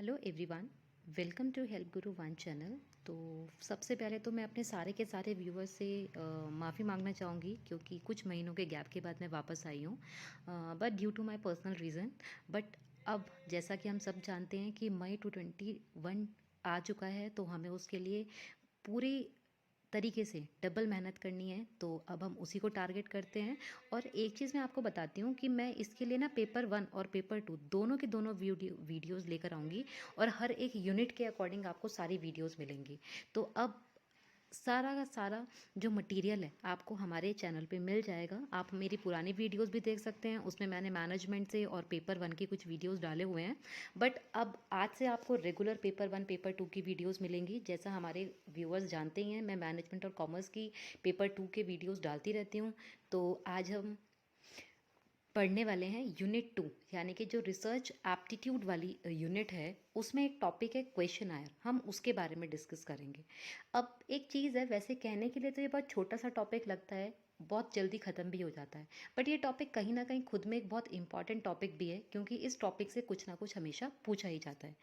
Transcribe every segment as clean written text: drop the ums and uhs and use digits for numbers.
Hello everyone, welcome to help Guru one channel. तो सबसे पहले तो मैं अपने सारे के सारे व्यूअर्स से माफ़ी मांगना चाहूँगी क्योंकि कुछ महीनों के गैप के बाद मैं वापस आई हूँ, but due to my personal reason. But अब जैसा कि हम सब जानते हैं कि मई 2021 आ चुका है, तो हमें उसके लिए पूरी तरीके से डबल मेहनत करनी है। तो अब हम उसी को टारगेट करते हैं। और एक चीज़ मैं आपको बताती हूँ कि मैं इसके लिए ना पेपर 1 और पेपर 2 दोनों के दोनों वीडियोज़ लेकर आऊँगी और हर एक यूनिट के अकॉर्डिंग आपको सारी वीडियोज़ मिलेंगी। तो अब सारा का सारा जो मटेरियल है आपको हमारे चैनल पे मिल जाएगा। आप मेरी पुरानी वीडियोस भी देख सकते हैं, उसमें मैंने मैनेजमेंट से और पेपर 1 की कुछ वीडियोस डाले हुए हैं। बट अब आज से आपको रेगुलर पेपर 1 पेपर 2 की वीडियोस मिलेंगी। जैसा हमारे व्यूअर्स जानते ही हैं, मैं मैनेजमेंट और कॉमर्स की पेपर 2 के वीडियोस डालती रहती हूँ। तो आज हम पढ़ने वाले हैं यूनिट 2, यानी कि जो रिसर्च एप्टीट्यूड वाली यूनिट है, उसमें एक टॉपिक है क्वेश्चन आयर। हम उसके बारे में डिस्कस करेंगे। अब एक चीज़ है, वैसे कहने के लिए तो ये बहुत छोटा सा टॉपिक लगता है, बहुत जल्दी ख़त्म भी हो जाता है। बट ये टॉपिक कहीं ना कहीं खुद में एक बहुत इंपॉर्टेंट टॉपिक भी है, क्योंकि इस टॉपिक से कुछ ना कुछ हमेशा पूछा ही जाता है।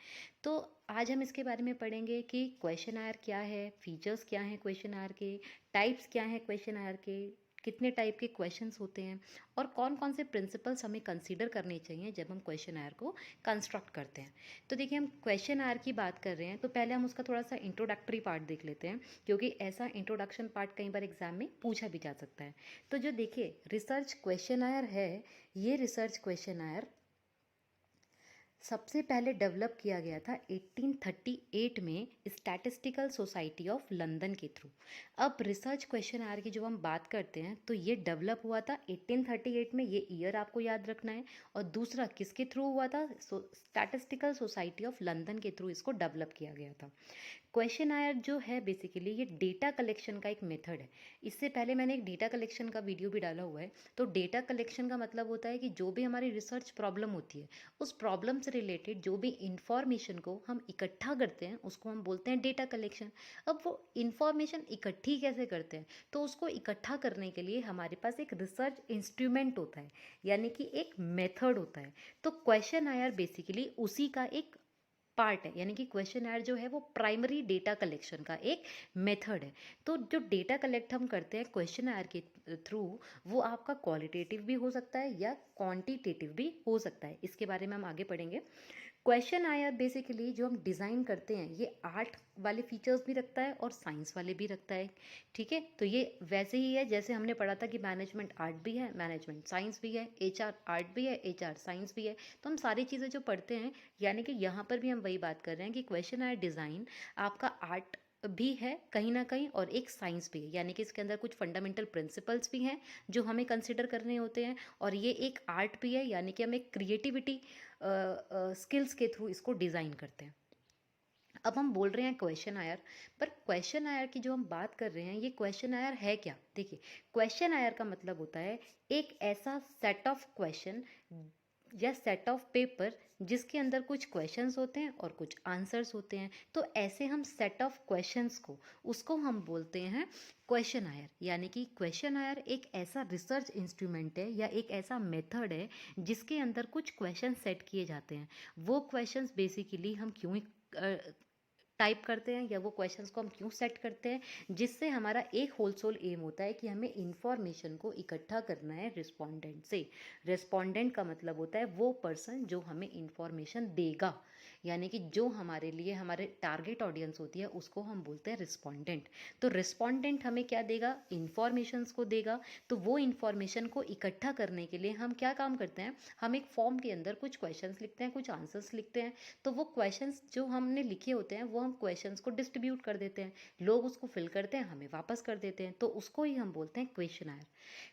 तो आज हम इसके बारे में पढ़ेंगे कि क्वेश्चन आयर क्या है, फीचर्स क्या हैं क्वेश्चन आयर के, टाइप्स क्या हैं क्वेश्चन आयर के, कितने टाइप के क्वेश्चंस होते हैं और कौन कौन से प्रिंसिपल्स हमें कंसीडर करने चाहिए जब हम क्वेश्चन आयर को कंस्ट्रक्ट करते हैं। तो देखिए, हम क्वेश्चन आयर की बात कर रहे हैं तो पहले हम उसका थोड़ा सा इंट्रोडक्टरी पार्ट देख लेते हैं, क्योंकि ऐसा इंट्रोडक्शन पार्ट कई बार एग्जाम में पूछा भी जा सकता है। तो जो देखिए रिसर्च क्वेश्चन आयर है, ये रिसर्च क्वेश्चन आयर सबसे पहले डेवलप किया गया था 1838 में स्टैटिस्टिकल सोसाइटी ऑफ लंदन के थ्रू। अब रिसर्च क्वेश्चन आर की जो हम बात करते हैं तो ये डेवलप हुआ था 1838 में, ये ईयर आपको याद रखना है। और दूसरा किसके थ्रू हुआ था? स्टैटिस्टिकल सोसाइटी ऑफ लंदन के थ्रू इसको डेवलप किया गया था। क्वेश्चन आयर जो है बेसिकली ये डेटा कलेक्शन का एक मेथड है। इससे पहले मैंने एक डेटा कलेक्शन का वीडियो भी डाला हुआ है। तो डेटा कलेक्शन का मतलब होता है कि जो भी हमारी रिसर्च प्रॉब्लम होती है, उस प्रॉब्लम से रिलेटेड जो भी इंफॉर्मेशन को हम इकट्ठा करते हैं उसको हम बोलते हैं डेटा कलेक्शन। अब वो इंफॉर्मेशन इकट्ठी कैसे करते हैं? तो उसको इकट्ठा करने के लिए हमारे पास एक रिसर्च इंस्ट्रूमेंट होता है, यानी कि एक मेथड होता है। तो क्वेश्चन आयर बेसिकली उसी का एक पार्ट है, यानी कि क्वेश्चन आयर जो है वो प्राइमरी डेटा कलेक्शन का एक मेथड है। तो जो डेटा कलेक्ट हम करते हैं क्वेश्चन आयर के थ्रू, वो आपका क्वालिटेटिव भी हो सकता है या क्वांटिटेटिव भी हो सकता है। इसके बारे में हम आगे पढ़ेंगे। क्वेश्चन आयर बेसिकली जो हम डिज़ाइन करते हैं, ये आर्ट वाले फीचर्स भी रखता है और साइंस वाले भी रखता है। ठीक है, तो ये वैसे ही है जैसे हमने पढ़ा था कि मैनेजमेंट आर्ट भी है, मैनेजमेंट साइंस भी है, एचआर आर्ट भी है, एचआर साइंस भी है। तो हम सारी चीज़ें जो पढ़ते हैं, यानी कि यहाँ पर भी हम वही बात कर रहे हैं कि क्वेश्चन आयर डिज़ाइन आपका आर्ट भी है कहीं ना कहीं और एक साइंस भी है, यानी कि इसके अंदर कुछ फंडामेंटल प्रिंसिपल्स भी हैं जो हमें कंसिडर करने होते हैं। और ये एक आर्ट भी है, यानी कि हम एक क्रिएटिविटी स्किल्स के थ्रू इसको डिज़ाइन करते हैं। अब हम बोल रहे हैं क्वेश्चन आयर, पर क्वेश्चन आयर की जो हम बात कर रहे हैं, ये क्वेश्चन आयर है क्या? देखिए, क्वेश्चन आयर का मतलब होता है एक ऐसा सेट ऑफ क्वेश्चन या सेट ऑफ पेपर जिसके अंदर कुछ क्वेश्चंस होते हैं और कुछ आंसर्स होते हैं। तो ऐसे हम सेट ऑफ क्वेश्चंस को, उसको हम बोलते हैं क्वेश्चन आयर। यानी कि क्वेश्चन आयर एक ऐसा रिसर्च इंस्ट्रूमेंट है या एक ऐसा मेथड है जिसके अंदर कुछ क्वेश्चन सेट किए जाते हैं। वो क्वेश्चंस बेसिकली हम क्यों टाइप करते हैं या वो क्वेश्चंस को हम क्यों सेट करते हैं, जिससे हमारा एक होल सोल एम होता है कि हमें इंफॉर्मेशन को इकट्ठा करना है रिस्पोंडेंट से। रिस्पोंडेंट का मतलब होता है वो पर्सन जो हमें इंफॉर्मेशन देगा, यानी कि जो हमारे लिए हमारे टारगेट ऑडियंस होती है उसको हम बोलते हैं रिस्पोंडेंट। तो रिस्पोंडेंट हमें क्या देगा? इंफॉर्मेशंस को देगा। तो वो इंफॉर्मेशन को इकट्ठा करने के लिए हम क्या काम करते हैं? हम एक फॉर्म के अंदर कुछ क्वेश्चंस लिखते हैं, कुछ आंसर्स लिखते हैं। तो वो क्वेश्चंस जो हमने लिखे होते हैं वो हम क्वेश्चंस को डिस्ट्रीब्यूट कर देते हैं, लोग उसको फिल करते हैं, हमें वापस कर देते हैं। तो उसको ही हम बोलते हैं क्वेश्चन आयर।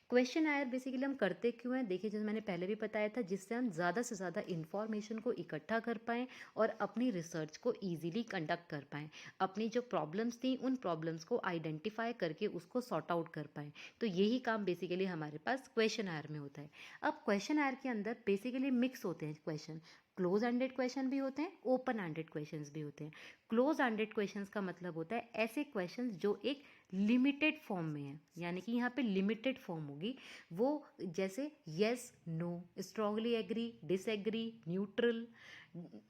क्वेश्चन आयर बेसिकली हम करते क्यों हैं? देखिए, जैसे मैंने पहले भी बताया था, जिससे हम ज़्यादा से ज़्यादा इंफॉर्मेशन को इकट्ठा कर पाएँ और अपनी रिसर्च को ईजिली कंडक्ट कर पाएँ। अपनी जो प्रॉब्लम्स थी उन प्रॉब्लम्स को आइडेंटिफाई करके उसको सॉर्ट आउट कर पाएँ। तो यही काम बेसिकली हमारे पास क्वेश्चन आयर में होता है। अब क्वेश्चन आयर के अंदर बेसिकली मिक्स होते हैं क्वेश्चन। क्लोज एंडेड क्वेश्चन भी होते हैं, ओपन एंडेड क्वेश्चंस भी होते हैं। क्लोज एंडेड क्वेश्चंस का मतलब होता है ऐसे क्वेश्चंस जो एक लिमिटेड फॉर्म में है, यानी कि यहाँ पे लिमिटेड फॉर्म होगी, वो जैसे yes no, strongly agree, disagree, neutral,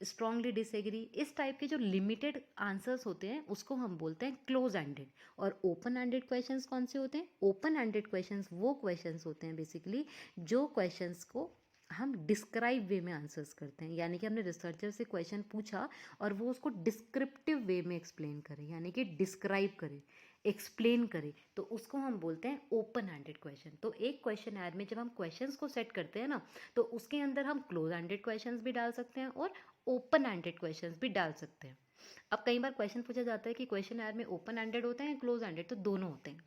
strongly disagree, इस टाइप के जो लिमिटेड आंसर्स होते हैं उसको हम बोलते हैं क्लोज एंडेड। और ओपन एंडेड क्वेश्चंस कौन से होते हैं? ओपन एंडेड क्वेश्चंस वो क्वेश्चंस होते हैं बेसिकली जो क्वेश्चंस को हम डिस्क्राइब वे में आंसर्स करते हैं, यानी कि हमने रिसर्चर से क्वेश्चन पूछा और वो उसको डिस्क्रिप्टिव वे में एक्सप्लेन करे, यानी कि डिस्क्राइब करे, एक्सप्लेन करे, तो उसको हम बोलते हैं ओपन हैंडेड क्वेश्चन। तो एक क्वेश्चन ऐड में जब हम क्वेश्चंस को सेट करते हैं ना, तो उसके अंदर हम क्लोज हैंडेड क्वेश्चंस भी डाल सकते हैं और ओपन हैंडेड क्वेश्चंस भी डाल सकते हैं। अब कई बार क्वेश्चन पूछा जाता है कि क्वेश्चन ऐड में ओपन हैंडेड होते हैं या क्लोज हैंडेड, तो दोनों होते हैं।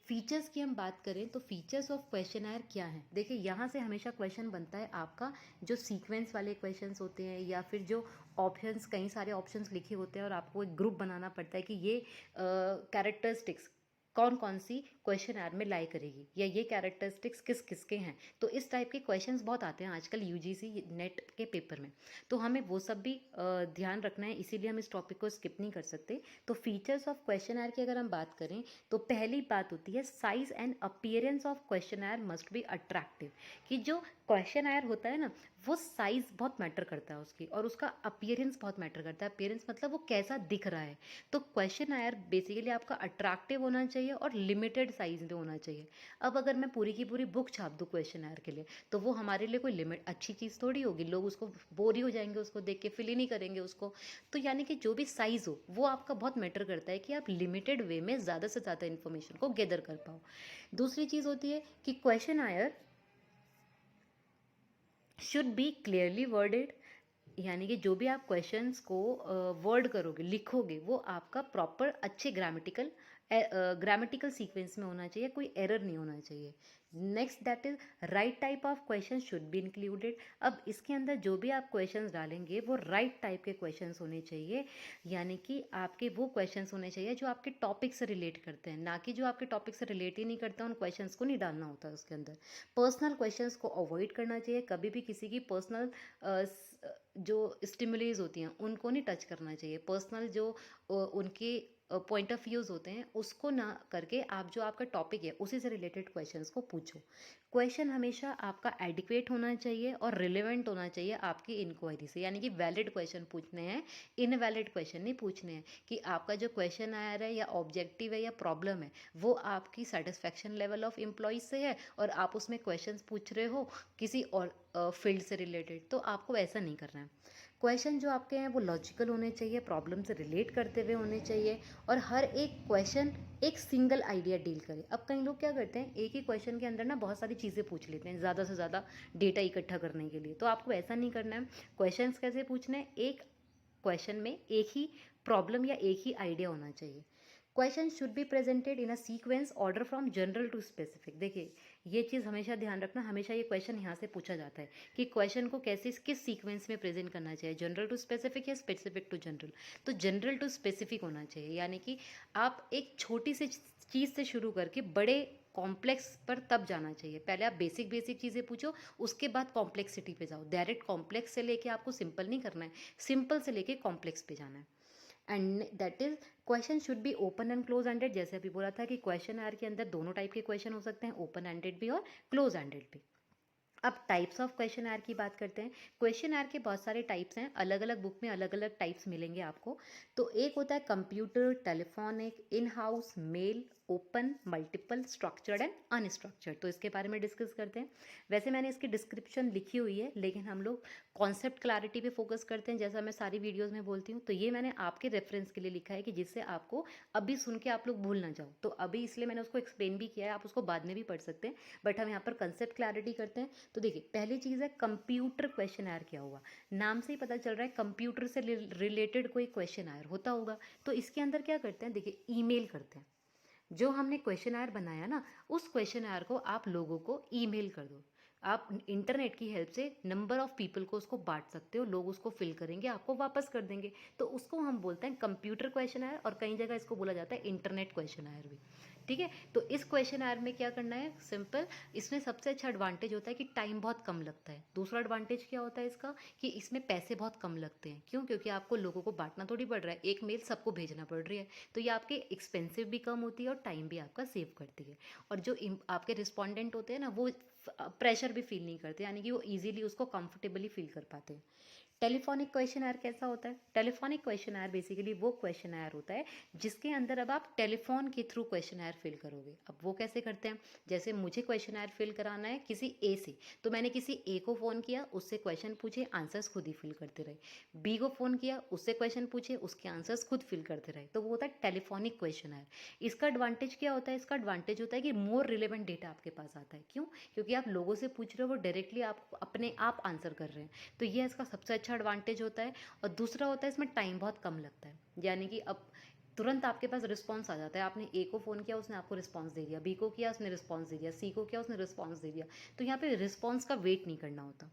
फीचर्स की हम बात करें तो फीचर्स ऑफ क्वेश्चनर क्या है? देखिए, यहाँ से हमेशा क्वेश्चन बनता है आपका, जो सीक्वेंस वाले क्वेश्चंस होते हैं या फिर जो ऑप्शंस, कई सारे ऑप्शंस लिखे होते हैं और आपको एक ग्रुप बनाना पड़ता है कि ये कैरेक्टरिस्टिक्स कौन कौन सी क्वेश्चन आर में लाई करेगी या ये कैरेक्टरिस्टिक्स किस किस के हैं। तो इस टाइप के क्वेश्चंस बहुत आते हैं आजकल यूजीसी नेट के पेपर में, तो हमें वो सब भी ध्यान रखना है, इसीलिए हम इस टॉपिक को स्किप नहीं कर सकते। तो फीचर्स ऑफ क्वेश्चन आर की अगर हम बात करें तो पहली बात होती है size and appearance of question are must be attractive. कि जो क्वेश्चन आर होता है ना, वो साइज बहुत मैटर करता है उसकी, और उसका अपीयरेंस बहुत मैटर करता है। अपीयरेंस मतलब वो कैसा दिख रहा है। तो क्वेश्चन आर बेसिकली आपका अट्रैक्टिव होना चाहिए और लिमिटेड साइज में होना चाहिए। अब अगर मैं पूरी की पूरी बुक छाप दूँ क्वेश्चन आर के लिए, तो वो हमारे लिए कोई लिमिट अच्छी चीज़ थोड़ी होगी, लोग उसको बोर ही हो जाएंगे, उसको देख के फिल ही नहीं करेंगे उसको। तो यानी कि जो भी साइज़ हो वो आपका बहुत मैटर करता है कि आप लिमिटेड वे में ज़्यादा से ज़्यादा इन्फॉर्मेशन को गैदर कर पाओ। दूसरी चीज़ होती है कि question are should be clearly worded, यानी कि जो भी आप क्वेश्चंस को वर्ड करोगे, लिखोगे, वो आपका प्रॉपर अच्छे ग्रामेटिकल सीक्वेंस में होना चाहिए, कोई एरर नहीं होना चाहिए। Next that is right type of question should be included. अब इसके अंदर जो भी आप क्वेश्चंस डालेंगे वो राइट टाइप के क्वेश्चंस होने चाहिए, यानी कि आपके वो क्वेश्चंस होने चाहिए जो आपके टॉपिक से रिलेट करते हैं, ना कि जो आपके टॉपिक से रिलेट ही नहीं करता, उन क्वेश्चंस को नहीं डालना होता है उसके अंदर। पर्सनल क्वेश्चंस को अवॉइड करना चाहिए, कभी भी किसी की पर्सनल जो स्टिमुलीज होती हैं उनको नहीं टच करना चाहिए। पर्सनल जो उनके पॉइंट ऑफ व्यूज़ होते हैं उसको ना करके आप जो आपका टॉपिक है उसी से रिलेटेड क्वेश्चंस को पूछो। क्वेश्चन हमेशा आपका एडिक्वेट होना चाहिए और रिलेवेंट होना चाहिए आपकी इंक्वायरी से, यानी कि वैलिड क्वेश्चन पूछने हैं, इनवैलिड क्वेश्चन नहीं पूछने हैं। कि आपका जो क्वेश्चन आया है या ऑब्जेक्टिव है या प्रॉब्लम है वो आपकी सेटिस्फैक्शन लेवल ऑफ एम्प्लॉयज से है और आप उसमें क्वेश्चंस पूछ रहे हो किसी और फील्ड से रिलेटेड, तो आपको ऐसा नहीं करना है। क्वेश्चन जो आपके हैं वो लॉजिकल होने चाहिए, प्रॉब्लम से रिलेट करते हुए होने चाहिए, और हर एक क्वेश्चन एक सिंगल आइडिया डील करे। अब कई लोग क्या करते हैं, एक ही क्वेश्चन के अंदर ना बहुत सारी चीज़ें पूछ लेते हैं ज़्यादा से ज़्यादा डेटा इकट्ठा करने के लिए, तो आपको ऐसा नहीं करना है। क्वेश्चंस कैसे पूछने हैं, एक क्वेश्चन में एक ही प्रॉब्लम या एक ही आइडिया होना चाहिए। Question should be presented in a sequence order from general to specific. देखिए, ये चीज़ हमेशा ध्यान रखना, हमेशा ये क्वेश्चन यहाँ से पूछा जाता है कि क्वेश्चन को कैसे किस सीक्वेंस में प्रेजेंट करना चाहिए, जनरल टू स्पेसिफिक या स्पेसिफिक टू जनरल। तो जनरल टू स्पेसिफिक होना चाहिए, यानी कि आप एक छोटी सी चीज़ से शुरू करके बड़े कॉम्प्लेक्स पर तब जाना चाहिए। पहले आप बेसिक बेसिक चीज़ें पूछो, उसके बाद कॉम्प्लेक्सिटी पे जाओ। डायरेक्ट कॉम्प्लेक्स से लेके आपको सिंपल नहीं करना है, सिंपल से लेके कॉम्प्लेक्स पे जाना है। And that is question should be open and close ended. जैसे अभी बोला था कि क्वेश्चन आर के अंदर दोनों टाइप के क्वेश्चन हो सकते हैं, ओपन एंडेड भी और क्लोज एंडेड भी। अब टाइप्स ऑफ क्वेश्चन आर की बात करते हैं। क्वेश्चन आर के बहुत सारे टाइप्स हैं, अलग अलग बुक में अलग अलग टाइप्स मिलेंगे आपको। तो एक होता है computer, telephonic, in house, mail, open, multiple, structured and unstructured. तो इसके बारे में डिस्कस करते हैं। वैसे मैंने इसकी डिस्क्रिप्शन लिखी हुई है, लेकिन हम लोग कॉन्सेप्ट क्लैरिटी पे फोकस करते हैं, जैसा मैं सारी वीडियोस में बोलती हूँ। तो ये मैंने आपके रेफरेंस के लिए लिखा है कि जिससे आपको अभी सुन के आप लोग भूल ना जाओ, तो अभी इसलिए मैंने उसको एक्सप्लेन भी किया है, आप उसको बाद में भी पढ़ सकते हैं, बट हम यहाँ पर कंसेप्ट क्लैरिटी करते हैं। तो देखिए, पहली चीज़ है कंप्यूटर क्वेश्चन आयर। क्या हुआ, नाम से ही पता चल रहा है कंप्यूटर से रिलेटेड कोई क्वेश्चन आयर होता होगा। तो इसके अंदर क्या करते हैं, देखिए, ईमेल करते हैं। जो हमने क्वेश्चन आयर बनाया ना, उस क्वेश्चन आयर को आप लोगों को ईमेल कर दो। आप इंटरनेट की हेल्प से नंबर ऑफ पीपल को उसको बांट सकते हो, लोग उसको फिल करेंगे, आपको वापस कर देंगे। तो उसको हम बोलते हैं कंप्यूटर क्वेश्चन आयर, और कई जगह इसको बोला जाता है इंटरनेट क्वेश्चन आयर भी। ठीक है। तो इस क्वेश्चन आर में क्या करना है, सिंपल, इसमें सबसे अच्छा एडवांटेज होता है कि टाइम बहुत कम लगता है। दूसरा एडवांटेज क्या होता है इसका, कि इसमें पैसे बहुत कम लगते हैं। क्यों? क्योंकि आपको लोगों को बांटना थोड़ी पड़ रहा है, एक मेल सबको भेजना पड़ रही है, तो ये आपके एक्सपेंसिव भी कम होती है और टाइम भी आपका सेव करती है। और जो आपके रिस्पॉन्डेंट होते हैं ना, वो प्रेशर भी फील नहीं करते, यानी कि वो ईजिली उसको कंफर्टेबली फील कर पाते हैं। टेलीफोनिक क्वेश्चन आयर कैसा होता है? टेलीफोनिक क्वेश्चन आयर बेसिकली वो क्वेश्चन आयर होता है जिसके अंदर अब आप टेलीफोन के थ्रू क्वेश्चन आयर फिल करोगे। अब वो कैसे करते हैं, जैसे मुझे क्वेश्चन आयर फिल कराना है किसी ए से, तो मैंने किसी ए को फ़ोन किया, उससे क्वेश्चन पूछे, आंसर्स खुद ही फिल करते रहे। बी को फ़ोन किया, उससे क्वेश्चन पूछे, उसके आंसर्स खुद फिल करते रहे, तो वो होता है टेलीफोनिक क्वेश्चन आयर। इसका एडवांटेज क्या होता है? इसका एडवांटेज होता है कि मोर रिलेवेंट डेटा आपके पास आता है। क्यों? क्योंकि आप लोगों से पूछ रहे हो, वो डायरेक्टली आप अपने आप आंसर कर रहे हैं, तो ये इसका सबसे अच्छा एडवांटेज होता है। और दूसरा होता है इसमें टाइम बहुत कम लगता है, यानी कि अब तुरंत आपके पास रिस्पॉन्स आ जाता है। आपने ए को फ़ोन किया, उसने आपको रिस्पॉन्स दे दिया, बी को किया, उसने रिस्पॉन्स दे दिया, सी को किया, उसने रिस्पॉन्स दे दिया। तो यहाँ पे रिस्पॉन्स का वेट नहीं करना होता।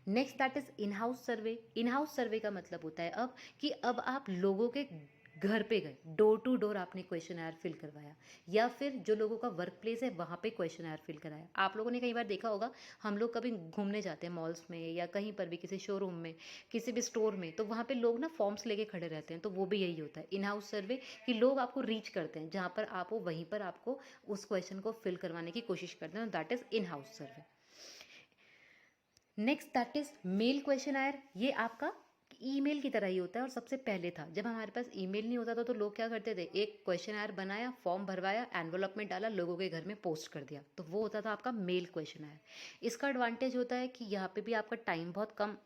Next that is in house survey. In house survey का मतलब होता है अब कि अब आप लोगों के घर पे गए, डोर टू डोर आपने क्वेश्चन आयर फिल करवाया, या फिर जो लोगों का वर्क प्लेस है वहाँ पे क्वेश्चन आयर फिल कराया। आप लोगों ने कई बार देखा होगा, हम लोग कभी घूमने जाते हैं मॉल्स में या कहीं पर भी, किसी शोरूम में, किसी भी स्टोर में, तो वहाँ पे लोग ना फॉर्म्स लेके खड़े रहते हैं, तो वो भी यही होता है इन हाउस सर्वे, कि लोग आपको रीच करते हैं, जहाँ पर आप हो वहीं पर आपको उस क्वेश्चन को फिल करवाने की कोशिश करते हैं, that is in house survey. Next that is mail questionnaire. ये आपका ईमेल की तरह ही होता है, और सबसे पहले था जब हमारे पास ईमेल नहीं होता था, तो लोग क्या करते थे, एक क्वेश्चन आयर बनाया, फॉर्म भरवाया, एनवलप में डाला, लोगों के घर में पोस्ट कर दिया, तो वो होता था आपका मेल क्वेश्चन आयर। इसका एडवांटेज होता है कि यहाँ पे भी आपका टाइम बहुत कम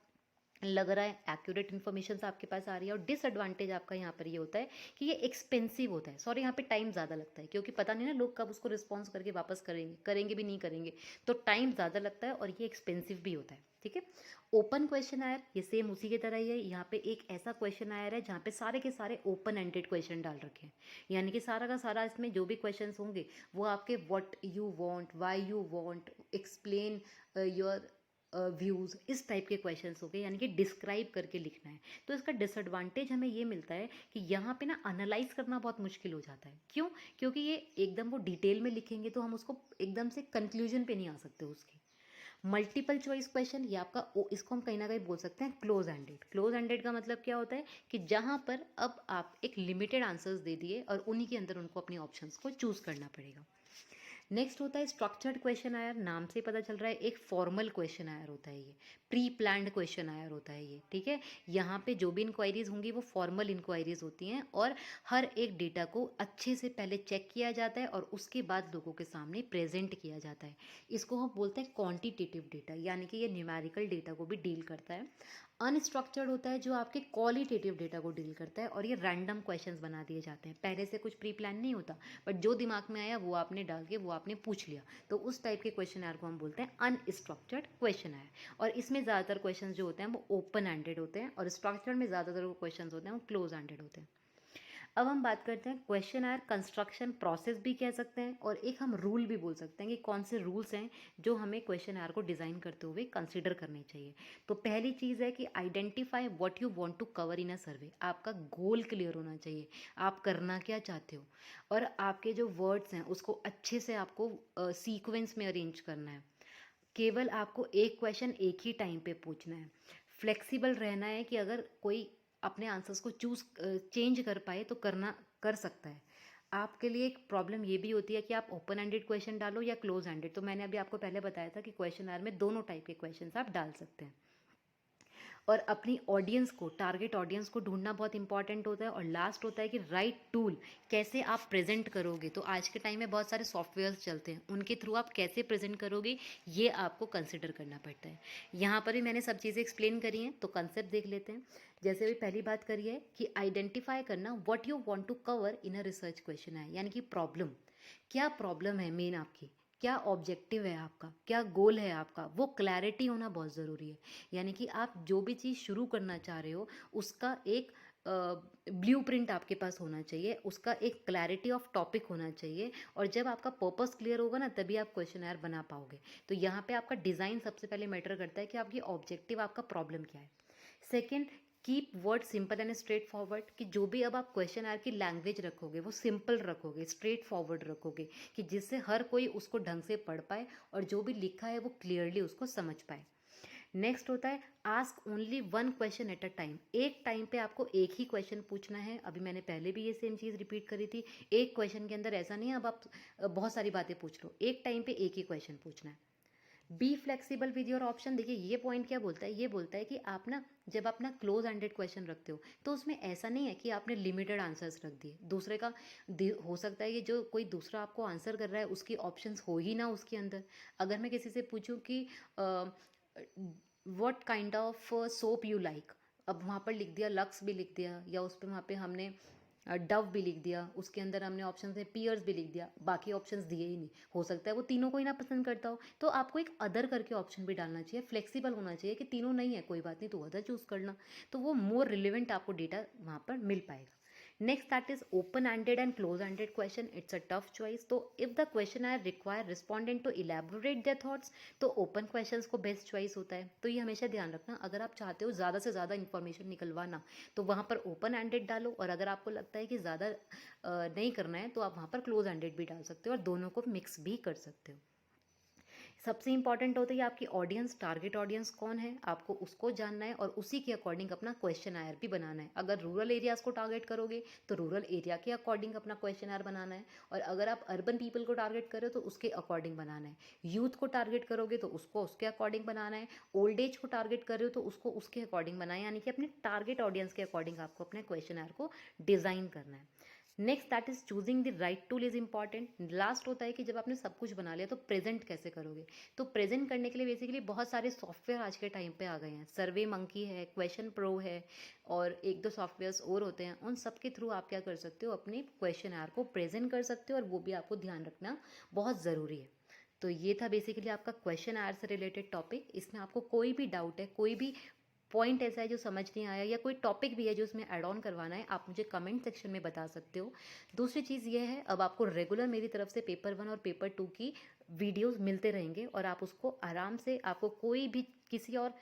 लग रहा है, एक्यूरेट इन्फॉर्मेशन आपके पास आ रही है। और डिसएडवांटेज आपका यहाँ पर ये होता है कि ये एक्सपेंसिव होता है, सॉरी यहाँ पे टाइम ज़्यादा लगता है, क्योंकि पता नहीं ना लोग कब उसको रिस्पॉन्स करके वापस करेंगे, करेंगे भी नहीं करेंगे, तो टाइम ज़्यादा लगता है और ये एक्सपेंसिव भी होता है। ठीक है। ओपन क्वेश्चन आयर, ये सेम उसी की तरह ही है। यहाँ पे एक ऐसा क्वेश्चन आयर है जहाँ पे सारे के सारे ओपन एंडेड क्वेश्चन डाल रखे हैं, यानी कि सारा का सारा इसमें जो भी क्वेश्चन होंगे वो आपके what you want, why you want, explain your views, इस टाइप के क्वेश्चंस हो गए, यानी कि डिस्क्राइब करके लिखना है। तो इसका डिसएडवांटेज हमें ये मिलता है कि यहाँ पे ना एनालाइज करना बहुत मुश्किल हो जाता है। क्यों? क्योंकि ये एकदम वो डिटेल में लिखेंगे तो हम उसको एकदम से कंक्लूजन पे नहीं आ सकते उसके। मल्टीपल चॉइस क्वेश्चन, ये आपका इसको हम कहीं ना कहीं बोल सकते हैं क्लोज एंडेड। क्लोज एंडेड का मतलब क्या होता है कि जहाँ पर अब आप एक लिमिटेड आंसर्स दे दिए और उन्हीं के अंदर उनको अपने ऑप्शंस को चूज करना पड़ेगा। नेक्स्ट होता है स्ट्रक्चर्ड क्वेश्चन आयर। नाम से पता चल रहा है एक फॉर्मल क्वेश्चन आयर होता है, ये प्री प्लान्ड क्वेश्चन आयर होता है ये। ठीक है। यहाँ पे जो भी इंक्वायरीज होंगी वो फॉर्मल इंक्वायरीज होती हैं, और हर एक डेटा को अच्छे से पहले चेक किया जाता है और उसके बाद लोगों के सामने प्रेजेंट किया जाता है। इसको हम बोलते हैं क्वांटिटेटिव डेटा, यानी कि ये न्यूमेरिकल डेटा को भी डील करता है। अनस्ट्रक्चर्ड होता है जो आपके क्वालिटेटिव डेटा को डील करता है, और ये रैंडम क्वेश्चंस बना दिए जाते हैं, पहले से कुछ प्री प्लान नहीं होता, बट जो दिमाग में आया वो आपने डाल के वो आपने पूछ लिया, तो उस टाइप के क्वेश्चन आयर को हम बोलते हैं अनस्ट्रक्चर्ड क्वेश्चन आयर। और इसमें ज़्यादातर क्वेश्चन जो होते हैं वो ओपन एंडेड होते हैं, और स्ट्रक्चर्ड में ज़्यादातर क्वेश्चन होते हैं वो क्लोज एंडेड होते हैं। अब हम बात करते हैं क्वेश्चन आयर कंस्ट्रक्शन प्रोसेस भी कह सकते हैं, और एक हम रूल भी बोल सकते हैं कि कौन से रूल्स हैं जो हमें क्वेश्चन आयर को डिज़ाइन करते हुए कंसिडर करने चाहिए। तो पहली चीज़ है कि identify what you want to cover in a survey. आपका गोल क्लियर होना चाहिए, आप करना क्या चाहते हो, और आपके जो वर्ड्स हैं उसको अच्छे से आपको सीक्वेंस में अरेंज करना है। केवल आपको एक क्वेश्चन एक ही टाइम पे पूछना है। फ्लेक्सिबल रहना है कि अगर कोई अपने आंसर्स को चेंज कर पाए तो कर सकता है। आपके लिए एक प्रॉब्लम ये भी होती है कि आप ओपन एंडेड क्वेश्चन डालो या क्लोज एंडेड, तो मैंने अभी आपको पहले बताया था कि क्वेश्चन आर में दोनों टाइप के क्वेश्चन आप डाल सकते हैं। और अपनी ऑडियंस को, टारगेट ऑडियंस को ढूंढना बहुत इंपॉर्टेंट होता है। और लास्ट होता है कि राइट टूल कैसे आप प्रेजेंट करोगे। तो आज के टाइम में बहुत सारे सॉफ्टवेयर्स चलते हैं, उनके थ्रू आप कैसे प्रेजेंट करोगे ये आपको कंसिडर करना पड़ता है। यहाँ पर भी मैंने सब चीज़ें एक्सप्लेन करी हैं, तो कंसेप्ट देख लेते हैं। जैसे भी पहली बात करिए कि आइडेंटिफाई करना what you want to cover in a research question है, यानी कि प्रॉब्लम, क्या प्रॉब्लम है मेन आपकी, क्या ऑब्जेक्टिव है आपका, क्या गोल है आपका, वो क्लैरिटी होना बहुत ज़रूरी है। यानी कि आप जो भी चीज़ शुरू करना चाह रहे हो उसका एक ब्लूप्रिंट आपके पास होना चाहिए, उसका एक क्लैरिटी ऑफ टॉपिक होना चाहिए, और जब आपका पर्पस क्लियर होगा ना तभी आप क्वेश्चन आयर बना पाओगे। तो यहाँ पे आपका डिज़ाइन सबसे पहले मैटर करता है कि आपकी ऑब्जेक्टिव, आपका प्रॉब्लम क्या है। Second, keep word simple and straight forward, कि जो भी अब आप क्वेश्चन आर की लैंग्वेज रखोगे वो सिंपल रखोगे, स्ट्रेट फॉरवर्ड रखोगे, कि जिससे हर कोई उसको ढंग से पढ़ पाए और जो भी लिखा है वो क्लियरली उसको समझ पाए। नेक्स्ट होता है ask only one question at a time. एक टाइम पे आपको एक ही क्वेश्चन पूछना है। अभी मैंने पहले भी ये सेम चीज़ रिपीट करी थी। एक क्वेश्चन के अंदर ऐसा नहीं है अब आप बहुत सारी बातें पूछ लो, एक टाइम पे एक ही क्वेश्चन पूछना है। Be flexible with your option. देखिए ये पॉइंट क्या बोलता है, ये बोलता है कि आप ना जब आप ना क्लोज एंडेड क्वेश्चन रखते हो तो उसमें ऐसा नहीं है कि आपने लिमिटेड आंसर्स रख दिए, दूसरे का हो सकता है कि जो कोई दूसरा आपको आंसर कर रहा है उसकी ऑप्शंस हो ही ना उसके अंदर। अगर मैं किसी से पूछूं कि what kind of soap you like, अब वहाँ पर लिख दिया लक्स भी लिख दिया, या उस पर वहाँ पे हमने डव भी लिख दिया, उसके अंदर हमने ऑप्शन में पियर्स भी लिख दिया, बाकी ऑप्शंस दिए ही नहीं। हो सकता है वो तीनों को ही ना पसंद करता हो, तो आपको एक अदर करके ऑप्शन भी डालना चाहिए। फ्लेक्सिबल होना चाहिए कि तीनों नहीं है कोई बात नहीं, तो अदर चूज करना, तो वो मोर रिलेवेंट आपको डेटा वहाँ पर मिल पाएगा। Next that is open ended and close ended question, it's a tough choice. तो if the question are require respondent to elaborate their thoughts, तो ओपन क्वेश्चंस को बेस्ट चॉइस होता है। तो ये हमेशा ध्यान रखना, अगर आप चाहते हो ज़्यादा से ज़्यादा इन्फॉर्मेशन निकलवाना तो वहाँ पर ओपन एंडेड डालो, और अगर आपको लगता है कि ज़्यादा नहीं करना है तो आप वहाँ पर क्लोज एंडेड भी डाल सकते हो, और दोनों को मिक्स भी कर सकते हो। सबसे इंपॉर्टेंट होता है कि आपकी ऑडियंस, टारगेट ऑडियंस कौन है, आपको उसको जानना है और उसी के अकॉर्डिंग अपना क्वेश्चन आयर भी बनाना है। अगर रूरल एरियाज़ को टारगेट करोगे तो रूरल एरिया के अकॉर्डिंग अपना क्वेश्चन आयर बनाना है, और अगर आप अर्बन पीपल को टारगेट करो तो उसके अकॉर्डिंग बनाना है। यूथ को टारगेट करोगे तो उसको उसके अकॉर्डिंग बनाना है। ओल्ड एज को टारगेट कर रहे हो तो उसको उसके अकॉर्डिंग बनाए, यानी कि अपने टारगेट ऑडियंस के अकॉर्डिंग आपको अपने क्वेश्चन आयर को डिज़ाइन करना है। Next that is choosing the right tool is important. Last होता है कि जब आपने सब कुछ बना लिया तो प्रेजेंट कैसे करोगे। तो प्रेजेंट करने के लिए बेसिकली बहुत सारे सॉफ्टवेयर आज के टाइम पे आ गए हैं। सर्वे मंकी है, क्वेश्चन प्रो है, और एक दो सॉफ्टवेयर्स और होते हैं। उन सब के थ्रू आप क्या कर सकते हो, अपने क्वेश्चन आर को प्रेजेंट कर सकते हो, और वो भी आपको ध्यान रखना बहुत ज़रूरी है। तो ये था बेसिकली आपका क्वेश्चन आर से रिलेटेड टॉपिक। इसमें आपको कोई भी डाउट है, कोई भी पॉइंट ऐसा है जो समझ नहीं आया, या कोई टॉपिक भी है जो इसमें ऐड ऑन करवाना है, आप मुझे कमेंट सेक्शन में बता सकते हो। दूसरी चीज़ ये है, अब आपको रेगुलर मेरी तरफ से पेपर 1 और पेपर 2 की वीडियोस मिलते रहेंगे, और आप उसको आराम से, आपको कोई भी किसी और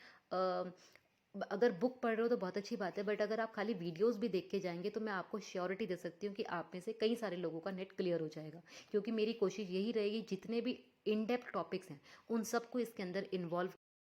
अगर बुक पढ़ रहे हो तो बहुत अच्छी बात है, बट अगर आप खाली वीडियोस भी देख के जाएंगे तो मैं आपको श्योरिटी दे सकती हूँ कि आप में से कई सारे लोगों का नेट क्लियर हो जाएगा। क्योंकि मेरी कोशिश यही रहेगी जितने भी इन डेप्थ टॉपिक्स हैं उन सबको इसके अंदर इन्वॉल्व